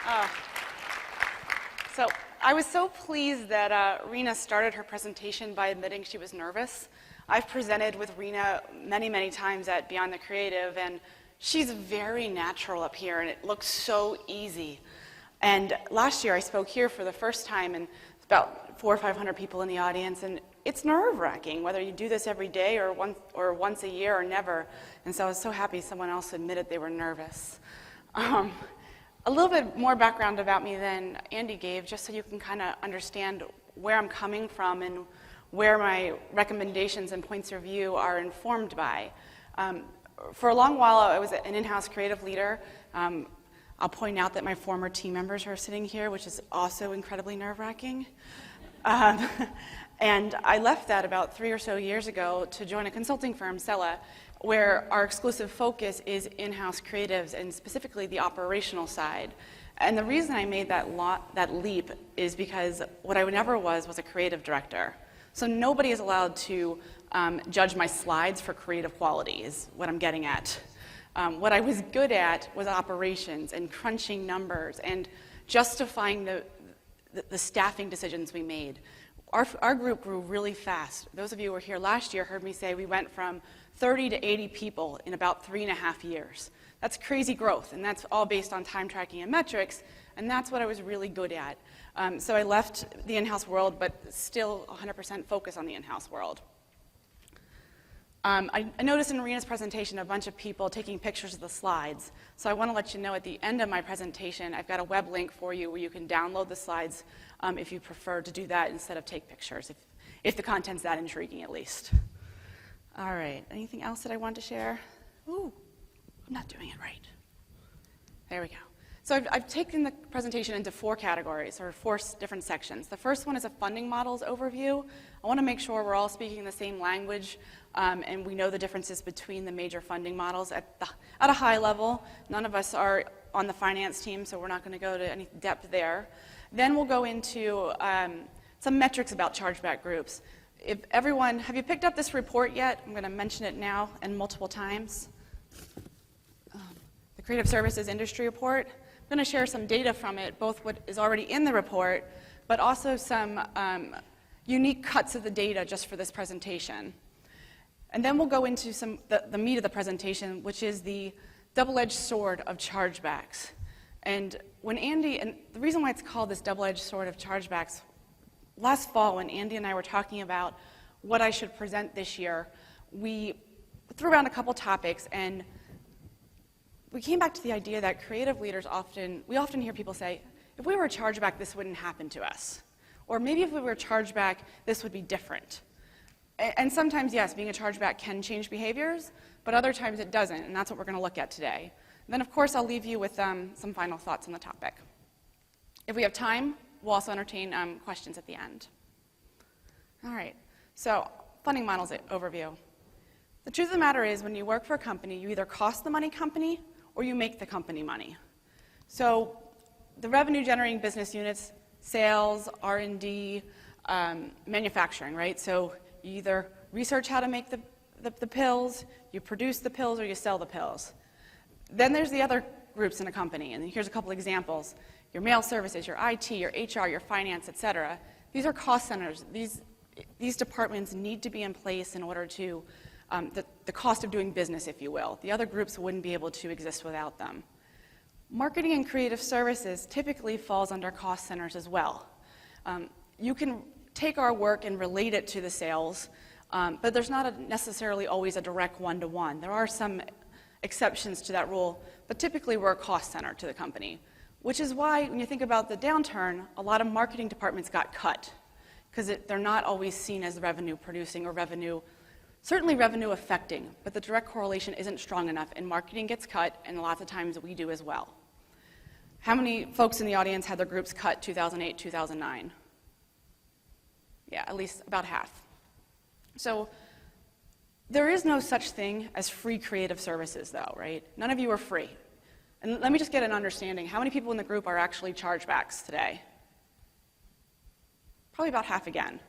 Uh, so I was so pleased that Rena started her presentation by admitting she was nervous. I've presented with Rena many, many times at Beyond the Creative, and she's very natural up here, and it looks so easy. And last year I spoke here for the first time, and about 400 or 500 people in the audience, and it's nerve-wracking whether you do this every day or once a year or never. And so I was so happy someone else admitted they were nervous. A little bit more background about me than Andy gave, just so you can kind of understand where I'm coming from and where my recommendations and points of view are informed by. For a long while, I was an in-house creative leader. I'll point out that my former team members are sitting here, which is also incredibly nerve-wracking. And I left that about 3 or so years ago to join a consulting firm, Sella, where our exclusive focus is in-house creatives and specifically the operational side. And the reason I made that leap is because what I never was a creative director. So nobody is allowed to judge my slides for creative quality, is what I'm getting at. What I was good at was operations and crunching numbers and justifying the staffing decisions we made. Our group grew really fast. Those of you who were here last year heard me say we went from 30 to 80 people in about 3.5 years. That's crazy growth, and that's all based on time tracking and metrics, and that's what I was really good at. So I left the in-house world, but still 100% focus on the in-house world. I noticed in Rena's presentation a bunch of people taking pictures of the slides. So I want to let you know at the end of my presentation, I've got a web link for you where you can download the slides if you prefer to do that instead of take pictures, if the content's that intriguing at least. All right, anything else that I want to share? Ooh, I'm not doing it right. There we go. So I've taken the presentation into 4 categories, or 4 different sections. The first one is a funding models overview. I want to make sure we're all speaking the same language and we know the differences between the major funding models at a high level. None of us are on the finance team, so we're not going to go to any depth there. Then we'll go into some metrics about chargeback groups. Have you picked up this report yet? I'm going to mention it now and multiple times. The Creative Services Industry Report. I'm going to share some data from it, both what is already in the report, but also some unique cuts of the data just for this presentation. And then we'll go into the meat of the presentation, which is the double-edged sword of chargebacks. And the reason why it's called this double-edged sword of chargebacks, last fall when Andy and I were talking about what I should present this year, we threw around a couple topics, and we came back to the idea that creative leaders we often hear people say, if we were a chargeback, this wouldn't happen to us. Or maybe if we were a chargeback, this would be different. And sometimes, yes, being a chargeback can change behaviors, but other times it doesn't, and that's what we're going to look at today. And then, of course, I'll leave you with some final thoughts on the topic. If we have time, we'll also entertain questions at the end. All right, so funding models overview. The truth of the matter is, when you work for a company, you either cost the money company or you make the company money. So the revenue-generating business units, sales, R&D, manufacturing, right? So you either research how to make the pills, you produce the pills, or you sell the pills. Then there's the other groups in a company, and here's a couple examples. Your mail services, your IT, your HR, your finance, et cetera. These are cost centers. These departments need to be in place in order to, the cost of doing business, if you will. The other groups wouldn't be able to exist without them. Marketing and creative services typically falls under cost centers as well. You can take our work and relate it to the sales, but there's not necessarily always a direct one-to-one. There are some exceptions to that rule, but typically we're a cost center to the company, which is why when you think about the downturn, a lot of marketing departments got cut because they're not always seen as revenue producing or certainly revenue affecting, but the direct correlation isn't strong enough, and marketing gets cut, and lots of times we do as well. How many folks in the audience had their groups cut 2008, 2009? Yeah, at least about half. So there is no such thing as free creative services, though, right? None of you are free. And let me just get an understanding. How many people in the group are actually chargebacks today? Probably about half again.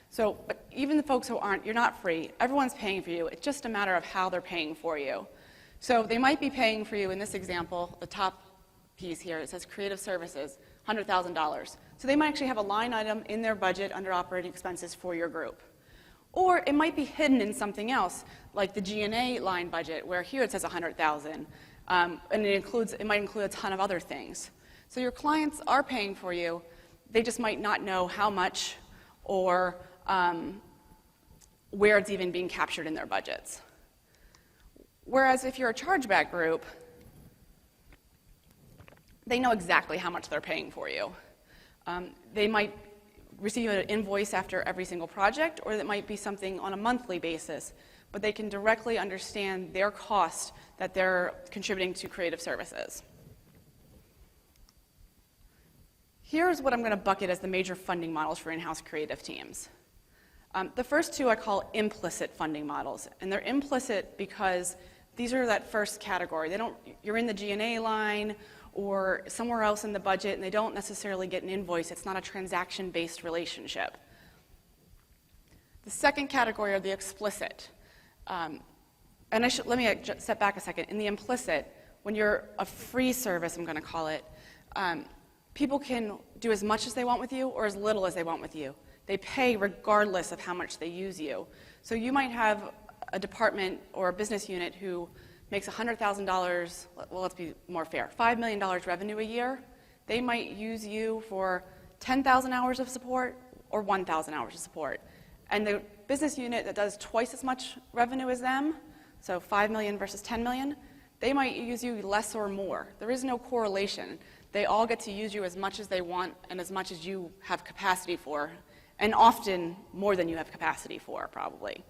So but even the folks who aren't, you're not free. Everyone's paying for you. It's just a matter of how they're paying for you. So they might be paying for you, in this example, the top piece here. It says creative services, $100,000. So they might actually have a line item in their budget under operating expenses for your group. Or it might be hidden in something else, like the G&A line budget, where here it says $100,000, and it might include a ton of other things. So your clients are paying for you. They just might not know how much or where it's even being captured in their budgets. Whereas if you're a chargeback group, they know exactly how much they're paying for you. They might receive an invoice after every single project, or it might be something on a monthly basis, but they can directly understand their cost that they're contributing to creative services. Here's what I'm going to bucket as the major funding models for in-house creative teams. The first two I call implicit funding models, and they're implicit because these are that first category. You're in the G&A line or somewhere else in the budget, and they don't necessarily get an invoice. It's not a transaction-based relationship. The second category are the explicit. Let me step back a second. In the implicit, when you're a free service, I'm going to call it, people can do as much as they want with you or as little as they want with you. They pay regardless of how much they use you. So you might have a department or a business unit who makes $100,000, well, let's be more fair, $5 million revenue a year. They might use you for 10,000 hours of support or 1,000 hours of support. And the business unit that does twice as much revenue as them, so 5 million versus 10 million, they might use you less or more. There is no correlation. They all get to use you as much as they want and as much as you have capacity for, and often more than you have capacity for, probably.